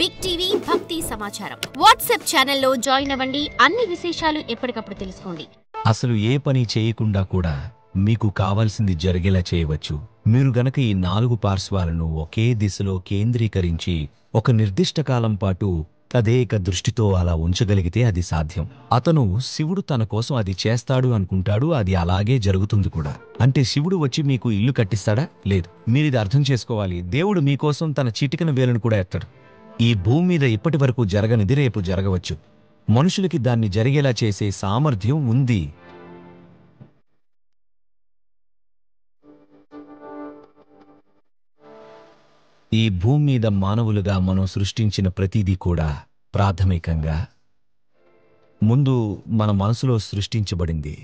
Big TV భక్తి సమాచారం WhatsApp ఛానల్లో జాయిన్ అవ్వండి. అన్ని విశేషాలు ఎప్పటికప్పుడు తెలుసుకోండి. అసలు ఏ పని చేయకుండా కూడా మీకు కావాల్సింది జరిగేలా చేయవచ్చు. మీరు గనక ఈ 4 పార్శ్వాలను ఒకే దిశలో కేంద్రీకరించి ఒక నిర్దిష్ట కాలం పాటు తదేక దృష్టితో అలా ఉంచగలిగితే అది సాధ్యం. అతను శివుడు తన కోసం అది చేస్తాడు అనుకుంటాడు, అది అలాగే జరుగుతుంది కూడా. అంటే శివుడు వచ్చి మీకు ఇల్లు కట్టిస్తాడా? లేదు. మీరిది అర్థం చేసుకోవాలి. దేవుడు మీకోసం తన చిటికన వేలును కూడా ఎత్తాడు. ఈ భూమి మీద ఇప్పటి వరకు జరగనిది రేపు జరగవచ్చు. మనుషులకి దాన్ని జరిగేలా చేసే సామర్థ్యం ఉంది. ఈ భూమి మీద మానవులుగా మనం సృష్టించిన ప్రతిదీ కూడా ప్రాథమికంగా ముందు మన మనసులో సృష్టించబడింది.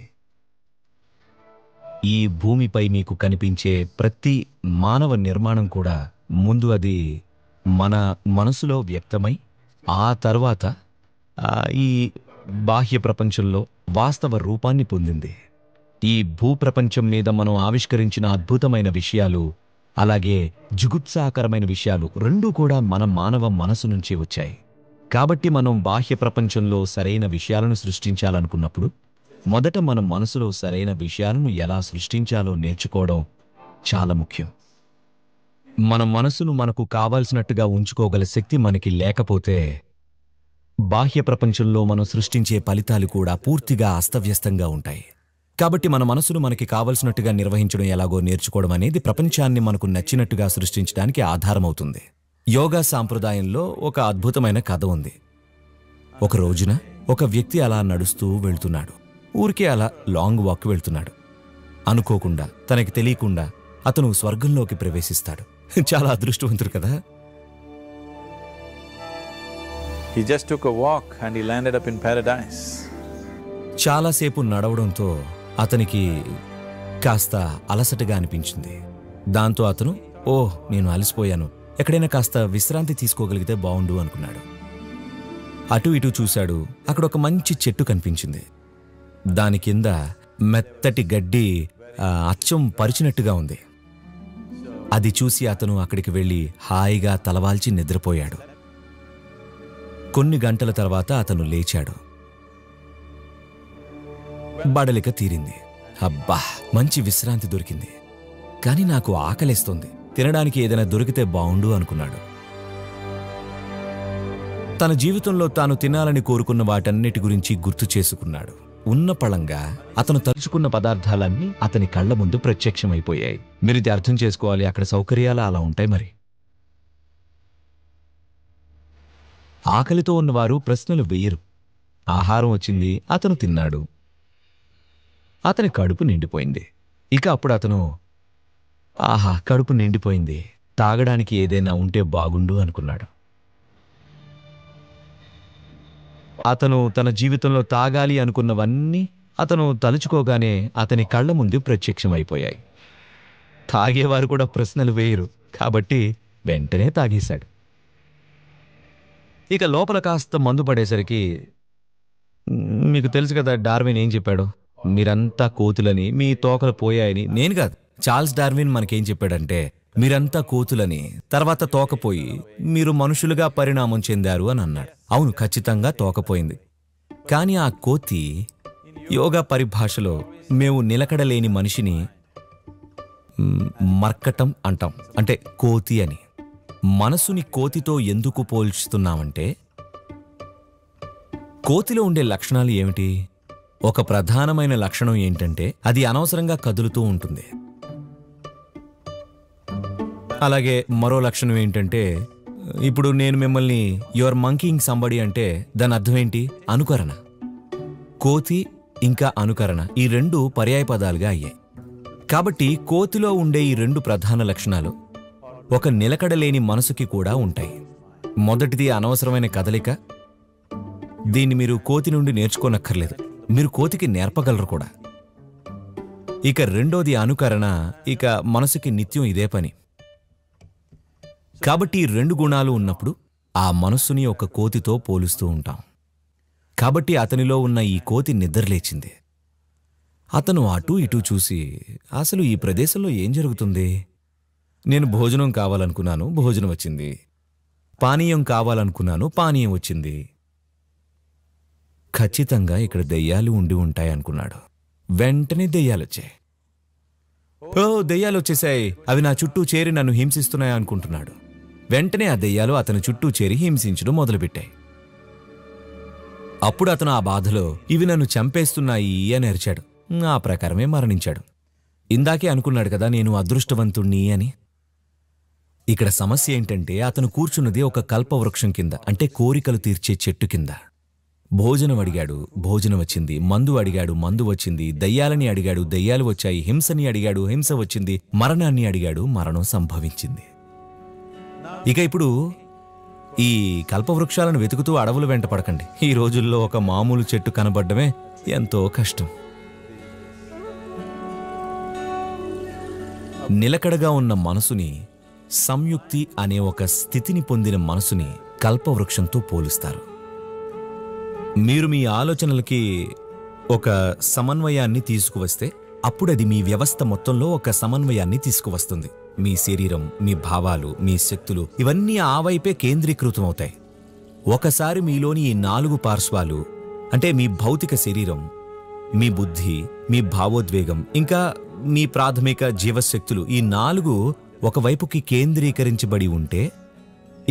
ఈ భూమిపై మీకు కనిపించే ప్రతి మానవ నిర్మాణం కూడా ముందు అది మన మనసులో వ్యక్తమై ఆ తర్వాత ఈ బాహ్య ప్రపంచంలో వాస్తవ రూపాన్ని పొందింది. ఈ భూప్రపంచం మీద మనం ఆవిష్కరించిన అద్భుతమైన విషయాలు, అలాగే జుగుప్సాకరమైన విషయాలు రెండూ కూడా మన మానవ మనసు నుంచి వచ్చాయి. కాబట్టి మనం బాహ్య ప్రపంచంలో సరైన విషయాలను సృష్టించాలనుకున్నప్పుడు మొదట మన మనసులో సరైన విషయాలను ఎలా సృష్టించాలో నేర్చుకోవడం చాలా ముఖ్యం. మన మనసును మనకు కావాల్సినట్టుగా ఉంచుకోగల శక్తి మనకి లేకపోతే బాహ్య ప్రపంచంలో మనం సృష్టించే ఫలితాలు కూడా పూర్తిగా అస్తవ్యస్తంగా ఉంటాయి. కాబట్టి మన మనసును మనకి కావలసినట్టుగా నిర్వహించడం ఎలాగో నేర్చుకోవడం అనేది ప్రపంచాన్ని మనకు నచ్చినట్టుగా సృష్టించడానికి ఆధారమవుతుంది. యోగా సాంప్రదాయంలో ఒక అద్భుతమైన కథ ఉంది. ఒక రోజున ఒక వ్యక్తి అలా నడుస్తూ వెళ్తున్నాడు. ఊరికే అలా లాంగ్ వాక్ వెళ్తున్నాడు. అనుకోకుండా, తనకి తెలియకుండా అతను స్వర్గంలోకి ప్రవేశిస్తాడు. చాలా అదృష్టవంతుడు కదా. He just took a walk and he landed up in paradise. చాలాసేపు నడవడంతో అతనికి కాస్త అలసటగా అనిపించింది. దాంతో అతను నేను అలసిపోయాను, ఎక్కడైనా కాస్త విశ్రాంతి తీసుకోగలిగితే బావుండు అనుకున్నాడు. అటు ఇటు చూశాడు. అక్కడ ఒక మంచి చెట్టు కనిపించింది. దాని కింద మెత్తటి గడ్డి అచ్చం పరిచినట్టుగా ఉంది. అది చూసి అతను అక్కడికి వెళ్ళి హాయిగా తలవాల్చి నిద్రపోయాడు. కొన్ని గంటల తర్వాత అతను లేచాడు. బడలిక తీరింది. అబ్బా, మంచి విశ్రాంతి దొరికింది. కాని నాకు ఆకలేస్తోంది, తినడానికి ఏదైనా దొరికితే బావుండు అనుకున్నాడు. తన జీవితంలో తాను తినాలని కోరుకున్న వాటన్నిటి గురించి గుర్తు చేసుకున్నాడు. ఉన్న పళంగా అతను తలుచుకున్న పదార్థాలన్నీ అతని కళ్ల ముందు ప్రత్యక్షమైపోయాయి. మీరిది అర్థం చేసుకోవాలి. అక్కడ సౌకర్యాలు అలా ఉంటాయి. మరి ఆకలితో ఉన్నవారు ప్రశ్నలు వేయరు. ఆహారం వచ్చింది, అతను తిన్నాడు. అతని కడుపు నిండిపోయింది. ఇక అప్పుడు అతను కడుపు నిండిపోయింది, తాగడానికి ఏదైనా ఉంటే బాగుండు అనుకున్నాడు. అతను తన జీవితంలో తాగాలి అనుకున్నవన్నీ అతను తలుచుకోగానే అతని కళ్ల ముందు ప్రత్యక్షమైపోయాయి. తాగేవారు కూడా ప్రశ్నలు వేయరు కాబట్టి వెంటనే తాగేశాడు. ఇక లోపల కాస్త మందు పడేసరికి, మీకు తెలుసు కదా డార్విన్ ఏం చెప్పాడు, మీరంతా కోతులని, మీ తోకలు పోయాయని. నేను కాదు, చార్ల్స్ డార్విన్ మనకేం చెప్పాడంటే, మీరంతా కోతులని, తర్వాత తోకపోయి మీరు మనుషులుగా పరిణామం చెందారు అని అన్నాడు. అవును, ఖచ్చితంగా తోకపోయింది. కానీ ఆ కోతి యోగా పరిభాషలో మేము నిలకడలేని మనిషిని మర్కటం అంటాం, అంటే కోతి అని. మనసుని కోతితో ఎందుకు పోల్చుతున్నామంటే, కోతిలో ఉండే లక్షణాలు ఏమిటి? ఒక ప్రధానమైన లక్షణం ఏంటంటే అది అనవసరంగా కదులుతూ ఉంటుంది. అలాగే మరో లక్షణం ఏంటంటే, ఇప్పుడు నేను మిమ్మల్ని యువర్ మంకీయింగ్ సంబడి అంటే దాని అర్థం ఏంటి? అనుకరణ. కోతి ఇంకా అనుకరణ, ఈ రెండు పర్యాయ పదాలుగా అయ్యాయి. కాబట్టి కోతిలో ఉండే ఈ రెండు ప్రధాన లక్షణాలు ఒక నిలకడలేని మనసుకి కూడా ఉంటాయి. మొదటిది అనవసరమైన కదలిక. దీన్ని మీరు కోతి నుండి నేర్చుకోనక్కర్లేదు, మీరు కోతికి నేర్పగలరు కూడా. ఇక రెండోది అనుకరణ. ఇక మనసుకి నిత్యం ఇదే పని. కాబట్టి ఈ రెండు గుణాలు ఉన్నప్పుడు ఆ మనస్సుని ఒక కోతితో పోలుస్తూ ఉంటాం. కాబట్టి అతనిలో ఉన్న ఈ కోతి నిద్రలేచింది. అతను అటూ ఇటూ చూసి, అసలు ఈ ప్రదేశంలో ఏం జరుగుతుంది? నేను భోజనం కావాలనుకున్నాను, భోజనం వచ్చింది. పానీయం కావాలనుకున్నాను, పానీయం వచ్చింది. ఖచ్చితంగా ఇక్కడ దెయ్యాలు ఉండి ఉంటాయనుకున్నాడు. వెంటనే దెయ్యాలొచ్చాయి. ఓ, దెయ్యాలొచ్చేశాయి, అవి నా చుట్టూ చేరి నన్ను హింసిస్తున్నాయి అనుకుంటున్నాడు. వెంటనే ఆ దెయ్యాలు అతని చుట్టూ చేరి హింసించడం మొదలుపెట్టాయి. అప్పుడు అతను ఆ బాధలో ఇవి నన్ను చంపేస్తున్నాయి అని అరిచాడు. ఆ ప్రకారమే మరణించాడు. ఇందాకే అనుకున్నాడు కదా నేను అదృష్టవంతుణ్ణి అని. ఇక్కడ సమస్య ఏంటంటే అతను కూర్చున్నది ఒక కల్పవృక్షం కింద, అంటే కోరికలు తీర్చే చెట్టు కింద. భోజనం అడిగాడు, భోజనం వచ్చింది. మందు అడిగాడు, మందు వచ్చింది. దయ్యాలని అడిగాడు, దయ్యాలు వచ్చాయి. హింసని అడిగాడు, హింస వచ్చింది. మరణాన్ని అడిగాడు, మరణం సంభవించింది. ఇక ఇప్పుడు ఈ కల్పవృక్షాలను వెతుకుతూ అడవులు వెంట పడకండి. ఈ రోజుల్లో ఒక మామూలు చెట్టు కనబడ్డమే ఎంతో కష్టం. నిలకడగా ఉన్న మనసుని, సంయుక్తి అనే ఒక స్థితిని పొందిన మనసుని కల్పవృక్షంతో పోలుస్తారు. మీరు మీ ఆలోచనలకి ఒక సమన్వయాన్ని తీసుకువస్తే అప్పుడది మీ వ్యవస్థ మొత్తంలో ఒక సమన్వయాన్ని తీసుకువస్తుంది. మీ శరీరం, మీ భావాలు, మీ శక్తులు ఇవన్నీ ఆ వైపే కేంద్రీకృతం అవుతాయి. ఒకసారి మీలోని ఈ 4 పార్శ్వాలు, అంటే మీ భౌతిక శరీరం, మీ బుద్ధి, మీ భావోద్వేగం, ఇంకా మీ ప్రాథమిక జీవశక్తులు, ఈ 4 ఒకవైపుకి కేంద్రీకరించబడి ఉంటే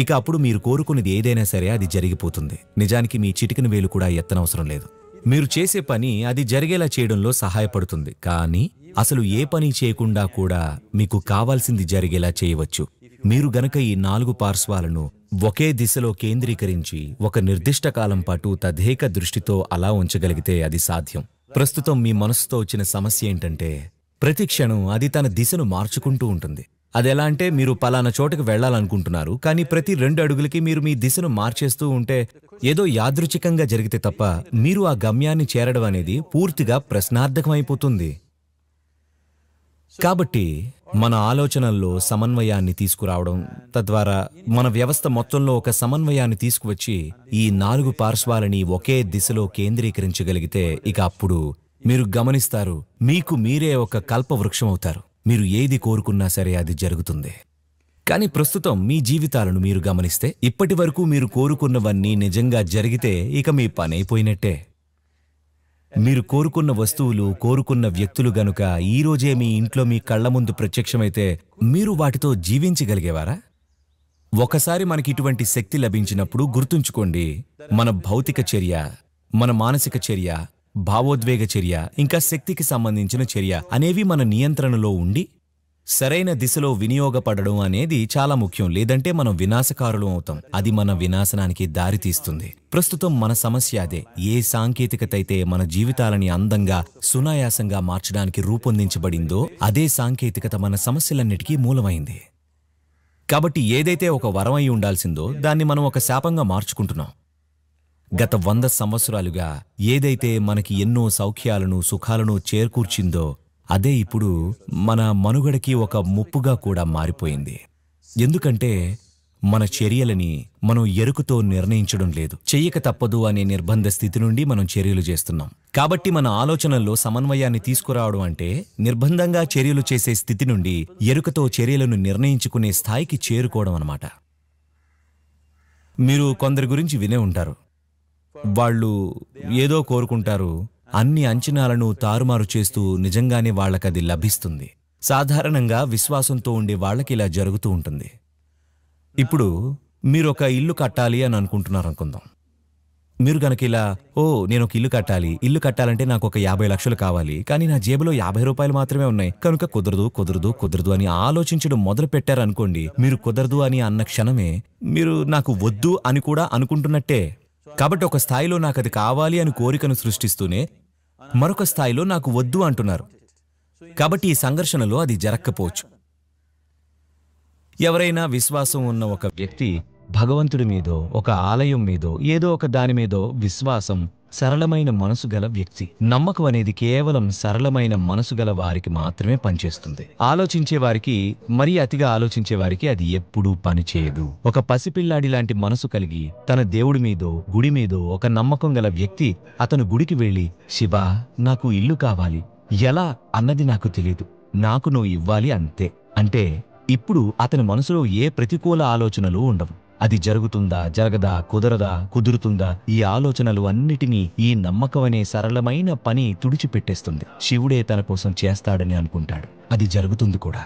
ఇక అప్పుడు మీరు కోరుకునేది ఏదైనా సరే అది జరిగిపోతుంది. నిజానికి మీ చిటికెన వేలు కూడా ఎత్తనవసరం లేదు. మీరు చేసే పని అది జరిగేలా చేయడంలో సహాయపడుతుంది. కానీ అసలు ఏ పని చేయకుండా కూడా మీకు కావాల్సింది జరిగేలా చేయవచ్చు. మీరు గనక ఈ 4 పార్శ్వాలను ఒకే దిశలో కేంద్రీకరించి ఒక నిర్దిష్ట కాలం పాటు తదేక దృష్టితో అలా ఉంచగలిగితే అది సాధ్యం. ప్రస్తుతం మీ మనసుతో వచ్చిన సమస్య ఏంటంటే ప్రతి క్షణం అది తన దిశను మార్చుకుంటూ ఉంటుంది. అదెలా అంటే మీరు పలానా చోటకు వెళ్లాలనుకుంటున్నారు, కానీ ప్రతి 2 అడుగులకి మీరు మీ దిశను మార్చేస్తూ ఉంటే ఏదో యాదృచ్ఛికంగా జరిగితే తప్ప మీరు ఆ గమ్యాన్ని చేరడం అనేది పూర్తిగా ప్రశ్నార్థకమైపోతుంది. కాబట్టి మన ఆలోచనల్లో సమన్వయాన్ని తీసుకురావడం, తద్వారా మన వ్యవస్థ మొత్తంలో ఒక సమన్వయాన్ని తీసుకువచ్చి ఈ 4 పార్శ్వాలని ఒకే దిశలో కేంద్రీకరించగలిగితే ఇక అప్పుడు మీరు గమనిస్తారు, మీకు మీరే ఒక కల్పవృక్షం అవుతారు. మీరు ఏది కోరుకున్నా సరే అది జరుగుతుంది. కానీ ప్రస్తుతం మీ జీవితాలను మీరు గమనిస్తే ఇప్పటి వరకు మీరు కోరుకున్నవన్నీ నిజంగా జరిగితే ఇక మీ పనైపోయినట్టే. మీరు కోరుకున్న వస్తువులు, కోరుకున్న వ్యక్తులు గనుక ఈ రోజే మీ ఇంట్లో మీ కళ్ల ముందు ప్రత్యక్షమైతే మీరు వాటితో జీవించగలిగేవారా? ఒకసారి మనకి ఇటువంటి శక్తి లభించినప్పుడు గుర్తుంచుకోండి, మన భౌతిక చర్య, మన మానసిక చర్య, భావోద్వేగ చర్య, ఇంకా శక్తికి సంబంధించిన చర్య అనేవి మన నియంత్రణలో ఉండి సరైన దిశలో వినియోగపడడం అనేది చాలా ముఖ్యం. లేదంటే మనం వినాశకారులం అవుతాం. అది మన వినాశనానికి దారితీస్తుంది. ప్రస్తుతం మన సమస్య అదే. ఏ సాంకేతికత అయితే మన జీవితాలని అందంగా, సునాయాసంగా మార్చడానికి రూపొందించబడిందో అదే సాంకేతికత మన సమస్యలన్నిటికీ మూలమైంది. కాబట్టి ఏదైతే ఒక వరం అయి ఉండాల్సిందో దాన్ని మనం ఒక శాపంగా మార్చుకుంటున్నాం. గత 100 సంవత్సరాలుగా ఏదైతే మనకి ఎన్నో సౌఖ్యాలను, సుఖాలను చేకూర్చిందో అదే ఇప్పుడు మన మనుగడకి ఒక ముప్పుగా కూడా మారిపోయింది. ఎందుకంటే మన చర్యలని మనం ఎరుకుతో నిర్ణయించడం లేదు. చెయ్యక తప్పదు అనే నిర్బంధ స్థితి నుండి మనం చర్యలు చేస్తున్నాం. కాబట్టి మన ఆలోచనల్లో సమన్వయాన్ని తీసుకురావడం అంటే నిర్బంధంగా చర్యలు చేసే స్థితి నుండి ఎరుకతో చర్యలను నిర్ణయించుకునే స్థాయికి చేరుకోవడం అన్నమాట. మీరు కొందరి గురించి వినే ఉంటారు. వాళ్ళు ఏదో కోరుకుంటారు, అన్ని అంచనాలను తారుమారు చేస్తూ నిజంగానే వాళ్ళకది లభిస్తుంది. సాధారణంగా విశ్వాసంతో ఉండే వాళ్ళకి ఇలా జరుగుతూ ఉంటుంది. ఇప్పుడు మీరు ఒక ఇల్లు కట్టాలి అని అనుకుంటున్నారు అనుకుందాం. మీరు గనక ఇలా, నేను ఒక ఇల్లు కట్టాలి, ఇల్లు కట్టాలంటే నాకు ఒక 50 లక్షలు కావాలి, కానీ నా జేబులో 50 రూపాయలు మాత్రమే ఉన్నాయి, కనుక కుదరదు అని ఆలోచించడం మొదలు పెట్టారనుకోండి. మీరు కుదరదు అని అన్న క్షణమే మీరు నాకు వద్దు అని కూడా అనుకుంటున్నట్టే. కాబట్టి ఒక స్థాయిలో నాకు అది కావాలి అని కోరికను సృష్టిస్తూనే మరొక స్థాయిలో నాకు వద్దు అంటున్నారు. కాబట్టి ఈ సంఘర్షణలో అది జరగకపోవచ్చు. ఎవరైనా విశ్వాసం ఉన్న ఒక వ్యక్తి భగవంతుడి మీదో, ఒక ఆలయం మీదో, ఏదో ఒక దాని మీదో విశ్వాసం, సరళమైన మనసు గల వ్యక్తి. నమ్మకం అనేది కేవలం సరళమైన మనసు గల వారికి మాత్రమే పనిచేస్తుంది. ఆలోచించే వారికి, మరీ అతిగా ఆలోచించే వారికి అది ఎప్పుడూ పనిచేయదు. ఒక పసిపిల్లాడి లాంటి మనసు కలిగి తన దేవుడి మీదో, గుడి మీదో ఒక నమ్మకం గల వ్యక్తి అతను గుడికి వెళ్ళి, శివా నాకు ఇల్లు కావాలి, ఎలా అన్నది నాకు తెలీదు, నాకు నువ్వు ఇవ్వాలి అంతే అంటే ఇప్పుడు అతని మనసులో ఏ ప్రతికూల ఆలోచనలు ఉండవు. అది జరుగుతుందా, జరగదా, కుదరదా, కుదురుతుందా, ఈ ఆలోచనలు అన్నిటినీ ఈ నమ్మకం అనే సరళమైన పని తుడిచిపెట్టేస్తుంది. శివుడే తన కోసం చేస్తాడని అనుకుంటాడు, అది జరుగుతుంది కూడా.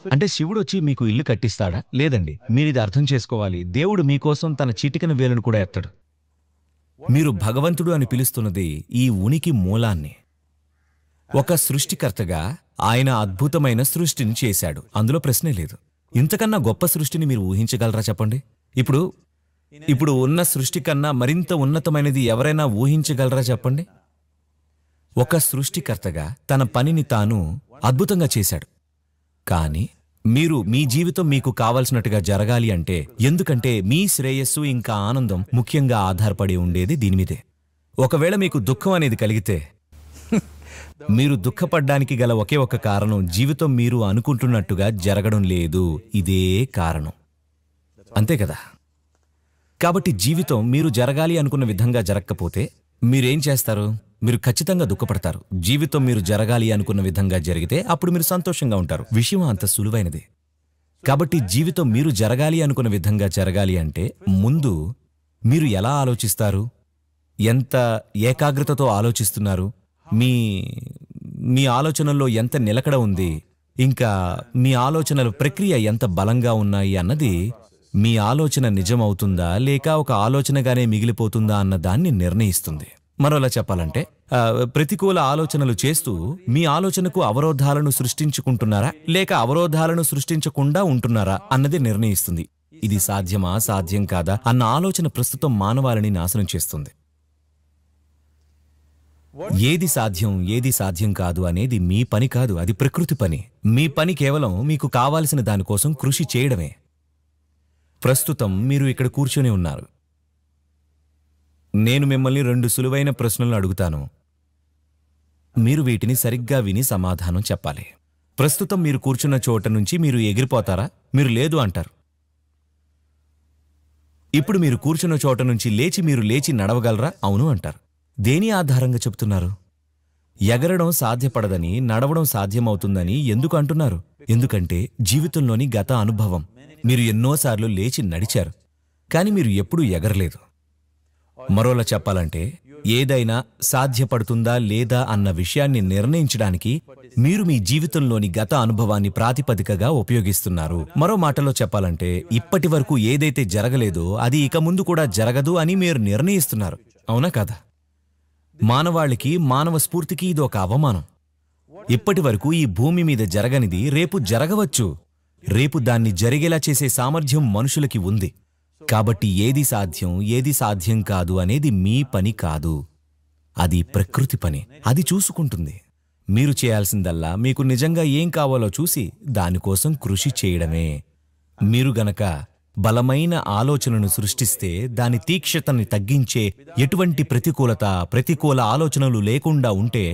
అంటే శివుడు వచ్చి మీకు ఇల్లు కట్టిస్తాడా? లేదండి. మీరిది అర్థం చేసుకోవాలి. దేవుడు మీకోసం తన చిటికెన వేలును కూడా ఎత్తాడు. మీరు భగవంతుడు అని పిలుస్తున్నది ఈ ఉనికి మూలాన్ని. ఒక సృష్టికర్తగా ఆయన అద్భుతమైన సృష్టిని చేశాడు, అందులో ప్రశ్నే లేదు. ఇంతకన్నా గొప్ప సృష్టిని మీరు ఊహించగలరా చెప్పండి? ఇప్పుడు ఉన్న సృష్టి కన్నా మరింత ఉన్నతమైనది ఎవరైనా ఊహించగలరా చెప్పండి? ఒక సృష్టికర్తగా తన పనిని తాను అద్భుతంగా చేశాడు. కానీ మీరు మీ జీవితం మీకు కావలసినట్టుగా జరగాలి అంటే, ఎందుకంటే మీ శ్రేయస్సు ఇంకా ఆనందం ముఖ్యంగా ఆధారపడి ఉండేది దీనిమీదే. ఒకవేళ మీకు దుఃఖం అనేది కలిగితే, మీరు దుఃఖపడ్డానికి గల ఒకే ఒక కారణం జీవితం మీరు అనుకుంటున్నట్టుగా జరగడం లేదు. ఇదే కారణం, అంతే కదా? కాబట్టి జీవితం మీరు జరగాలి అనుకున్న విధంగా జరగకపోతే మీరేం చేస్తారు? మీరు ఖచ్చితంగా దుఃఖపడతారు. జీవితం మీరు జరగాలి అనుకున్న విధంగా జరిగితే అప్పుడు మీరు సంతోషంగా ఉంటారు. విషయం అంత సులువైనది. కాబట్టి జీవితం మీరు జరగాలి అనుకున్న విధంగా జరగాలి అంటే ముందు మీరు ఎలా ఆలోచిస్తారు, ఎంత ఏకాగ్రతతో ఆలోచిస్తున్నారు, మీ ఆలోచనల్లో ఎంత నిలకడ ఉంది, ఇంకా మీ ఆలోచనల ప్రక్రియ ఎంత బలంగా ఉన్నాయి అన్నది మీ ఆలోచన నిజమవుతుందా లేక ఒక ఆలోచనగానే మిగిలిపోతుందా అన్న దాన్ని నిర్ణయిస్తుంది. మరోలా చెప్పాలంటే, ప్రతికూల ఆలోచనలు చేస్తూ మీ ఆలోచనకు అవరోధాలను సృష్టించుకుంటున్నారా లేక అవరోధాలను సృష్టించకుండా ఉంటున్నారా అన్నది నిర్ణయిస్తుంది. ఇది సాధ్యమా, సాధ్యం కాదా అన్న ఆలోచన ప్రస్తుతం మానవాళిని నాశనం చేస్తుంది. ఏది సాధ్యం, ఏది సాధ్యం కాదు అనేది మీ పని కాదు, అది ప్రకృతి పని. మీ పని కేవలం మీకు కావాల్సిన దానికోసం కృషి చేయడమే. ప్రస్తుతం మీరు ఇక్కడ కూర్చొని ఉన్నారు. నేను మిమ్మల్ని 2 సులువైన ప్రశ్నలు అడుగుతాను. మీరు వీటిని సరిగ్గా విని సమాధానం చెప్పాలి. ప్రస్తుతం మీరు కూర్చున్న చోట నుంచి మీరు ఎగిరిపోతారా? మీరు లేదు అంటారు. ఇప్పుడు మీరు కూర్చున్న చోట నుంచి మీరు లేచి నడవగలరా? అవును అంటారు. దేని ఆధారంగా చెప్తున్నారు? ఎగరడం సాధ్యపడదని, నడవడం సాధ్యమవుతుందని ఎందుకు అంటున్నారు? ఎందుకంటే జీవితంలోని గత అనుభవం. మీరు ఎన్నోసార్లు లేచి నడిచారు, కానీ మీరు ఎప్పుడూ ఎగరలేదు. మరోలా చెప్పాలంటే, ఏదైనా సాధ్యపడుతుందా లేదా అన్న విషయాన్ని నిర్ణయించడానికి మీరు మీ జీవితంలోని గత అనుభవాన్ని ప్రాతిపదికగా ఉపయోగిస్తున్నారు. మరో మాటలో చెప్పాలంటే, ఇప్పటి వరకు ఏదైతే జరగలేదో అది ఇక ముందు కూడా జరగదు అని మీరు నిర్ణయిస్తున్నారు. అవునా కాదా? మానవాళికి, మానవ స్ఫూర్తికి ఇది ఒక అవమానం. ఇప్పటి వరకు ఈ భూమి మీద జరగనిది రేపు జరగవచ్చు. రేపు దాన్ని జరిగేలా చేసే సామర్థ్యం మనుషులకి ఉంది. కాబట్టి ఏది సాధ్యం, ఏది సాధ్యం కాదు అనేది మీ పని కాదు, అది ప్రకృతి పని. అది చూసుకుంటుంది. మీరు చేయాల్సిందల్లా మీకు నిజంగా ఏం కావాలో చూసి దానికోసం కృషి చేయడమే. మీరు గనక బలమైన ఆలోచనను సృష్టిస్తే, దాని తీక్షతని తగ్గించే ఎటువంటి ప్రతికూల ఆలోచనలు లేకుండా ఉంటే,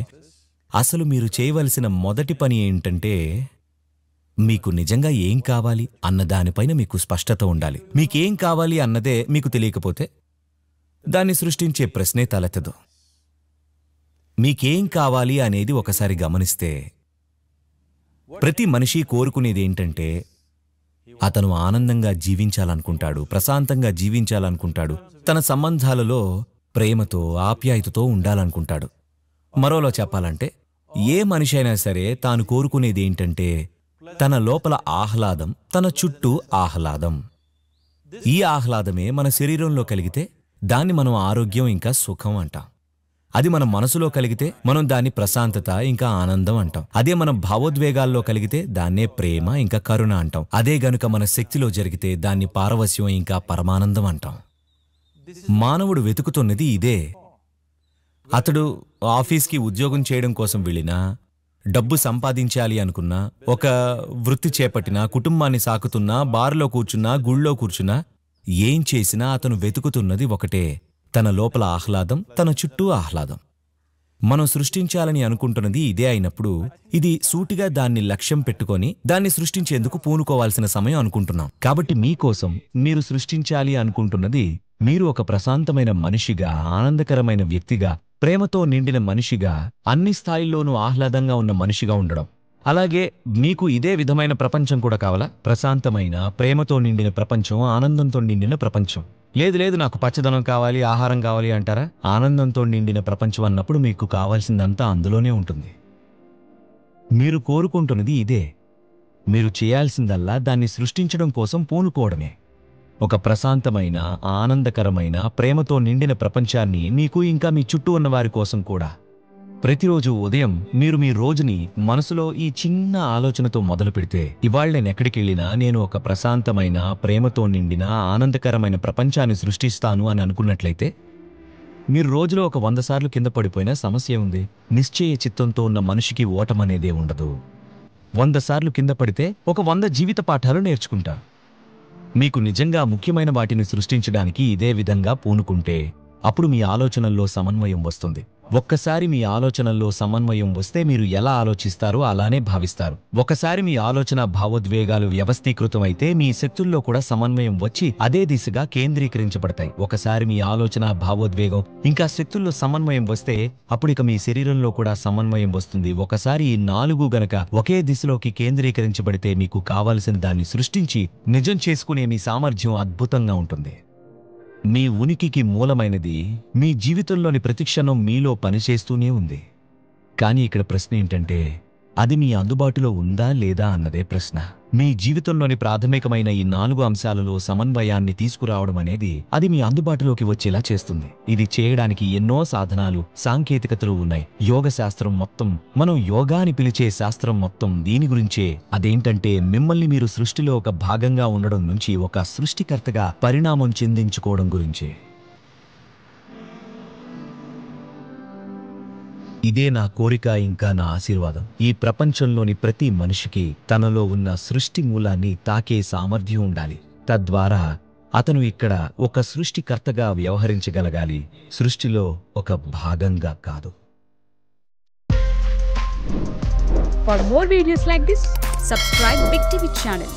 అసలు మీరు చేయవలసిన మొదటి పని ఏంటంటే, మీకు నిజంగా ఏం కావాలి అన్న దానిపైన మీకు స్పష్టత ఉండాలి. మీకేం కావాలి అన్నదే మీకు తెలియకపోతే దాన్ని సృష్టించే ప్రశ్నే తలెత్తదు. మీకేం కావాలి అనేది ఒకసారి గమనిస్తే, ప్రతి మనిషి కోరుకునేదేంటంటే, అతను ఆనందంగా జీవించాలనుకుంటాడు, ప్రశాంతంగా జీవించాలనుకుంటాడు, తన సంబంధాలలో ప్రేమతో, ఆప్యాయతతో ఉండాలనుకుంటాడు. మరోలో చెప్పాలంటే, ఏ మనిషి అయినా సరే తాను కోరుకునేదేంటంటే, తన లోపల ఆహ్లాదం, తన చుట్టూ ఆహ్లాదం. ఈ ఆహ్లాదమే మన శరీరంలో కలిగితే దాన్ని మనం ఆరోగ్యం ఇంకా సుఖం అంటాం. అది మన మనసులో కలిగితే మనం దాన్ని ప్రశాంతత ఇంకా ఆనందం అంటాం. అదే మన భావోద్వేగాల్లో కలిగితే దాన్నే ప్రేమ ఇంకా కరుణ అంటాం. అదే గనుక మన శక్తిలో జరిగితే దాన్ని పారవస్యం ఇంకా పరమానందం అంటాం. మానవుడు వెతుకుతున్నది ఇదే. అతడు ఆఫీస్కి ఉద్యోగం చేయడం కోసం వెళ్ళినా, డబ్బు సంపాదించాలి అనుకున్నా, ఒక వృత్తి చేపట్టినా, కుటుంబాన్ని సాకుతున్నా, బార్లో కూర్చున్నా, గుళ్ళో కూర్చున్నా, ఏం చేసినా అతను వెతుకుతున్నది ఒకటే, తన లోపల ఆహ్లాదం, తన చుట్టూ ఆహ్లాదం. మనం సృష్టించాలని అనుకుంటున్నది ఇదే అయినప్పుడు, ఇది సూటిగా దాన్ని లక్ష్యం పెట్టుకొని దాన్ని సృష్టించేందుకు పూనుకోవాల్సిన సమయం అనుకుంటున్నాం. కాబట్టి మీకోసం మీరు సృష్టించాలి అనుకుంటున్నది, మీరు ఒక ప్రశాంతమైన మనిషిగా, ఆనందకరమైన వ్యక్తిగా, ప్రేమతో నిండిన మనిషిగా, అన్ని స్థాయిల్లోనూ ఆహ్లాదంగా ఉన్న మనిషిగా ఉండడం. అలాగే మీకు ఇదే విధమైన ప్రపంచం కూడా కావాలా? ప్రశాంతమైన, ప్రేమతో నిండిన ప్రపంచం, ఆనందంతో నిండిన ప్రపంచం. లేదు నాకు పచ్చదనం కావాలి, ఆహారం కావాలి అంటారా? ఆనందంతో నిండిన ప్రపంచం అన్నప్పుడు మీకు కావాల్సిందంతా అందులోనే ఉంటుంది. మీరు కోరుకుంటున్నది ఇదే. మీరు చేయాల్సిందల్లా దాన్ని సృష్టించడం కోసం పూనుకోవడమే. ఒక ప్రశాంతమైన, ఆనందకరమైన, ప్రేమతో నిండిన ప్రపంచాన్ని మీకు ఇంకా మీ చుట్టూ ఉన్న వారి కోసం కూడా. ప్రతిరోజు ఉదయం మీరు మీ రోజుని మనసులో ఈ చిన్న ఆలోచనతో మొదలు పెడితే, ఇవాళ నేను ఎక్కడికెళ్ళినా నేను ఒక ప్రశాంతమైన, ప్రేమతో నిండిన, ఆనందకరమైన ప్రపంచాన్ని సృష్టిస్తాను అని అనుకున్నట్లయితే, మీరు రోజులో ఒక 100 సార్లు కింద పడిపోయినా సమస్య ఉంది. నిశ్చయ చిత్తంతో ఉన్న మనిషికి ఓటమనేదే ఉండదు. 100 సార్లు కింద పడితే ఒక 100 జీవిత పాఠాలు నేర్చుకుంటారు. మీకు నిజంగా ముఖ్యమైన వాటిని సృష్టించడానికి ఇదే విధంగా పూనుకుంటే అప్పుడు మీ ఆలోచనల్లో సమన్వయం వస్తుంది. ఒక్కసారి మీ ఆలోచనల్లో సమన్వయం వస్తే మీరు ఎలా ఆలోచిస్తారో అలానే భావిస్తారు. ఒకసారి మీ ఆలోచన భావోద్వేగాలు వ్యవస్థీకృతమైతే మీ శక్తుల్లో కూడా సమన్వయం వచ్చి అదే దిశగా కేంద్రీకరించబడతాయి. ఒకసారి మీ ఆలోచన భావోద్వేగం ఇంకా శక్తుల్లో సమన్వయం వస్తే అప్పుడిక మీ శరీరంలో కూడా సమన్వయం వస్తుంది. ఒకసారి ఈ 4 గనక ఒకే దిశలోకి కేంద్రీకరించబడితే మీకు కావలసిన దాన్ని సృష్టించి నిజం చేసుకునే మీ సామర్థ్యం అద్భుతంగా ఉంటుంది. మీ ఉనికికి మూలమైనది మీ జీవితంలోని ప్రతిక్షణం మీలో పనిచేస్తూనే ఉంది. కానీ ఇక్కడ ప్రశ్న ఏంటంటే, అది మీ అందుబాటులో ఉందా లేదా అన్నదే ప్రశ్న. మీ జీవితంలోని ప్రాథమికమైన ఈ 4 అంశాలలో సమన్వయాన్ని తీసుకురావడం అనేది అది మీ అందుబాటులోకి వచ్చేలా చేస్తుంది. ఇది చేయడానికి ఎన్నో సాధనాలు, సాంకేతికతలు ఉన్నాయి. యోగ శాస్త్రం మొత్తం, మనం యోగా అని పిలిచే శాస్త్రం మొత్తం దీని గురించే. అదేంటంటే మిమ్మల్ని మీరు సృష్టిలో ఒక భాగంగా ఉండడం నుంచి ఒక సృష్టికర్తగా పరిణామం చెందించుకోవడం గురించే. ఇదే నా కోరిక, ఇంకా నా ఆశీర్వాదం. ఈ ప్రపంచంలోని ప్రతి మనిషికి తనలో ఉన్న సృష్టి మూలాన్ని తాకే సామర్థ్యం ఉండాలి. తద్వారా అతను ఇక్కడ ఒక సృష్టికర్తగా వ్యవహరించగలగాలి, సృష్టిలో ఒక భాగంగా కాదు. For more videos like this, subscribe Big TV channel.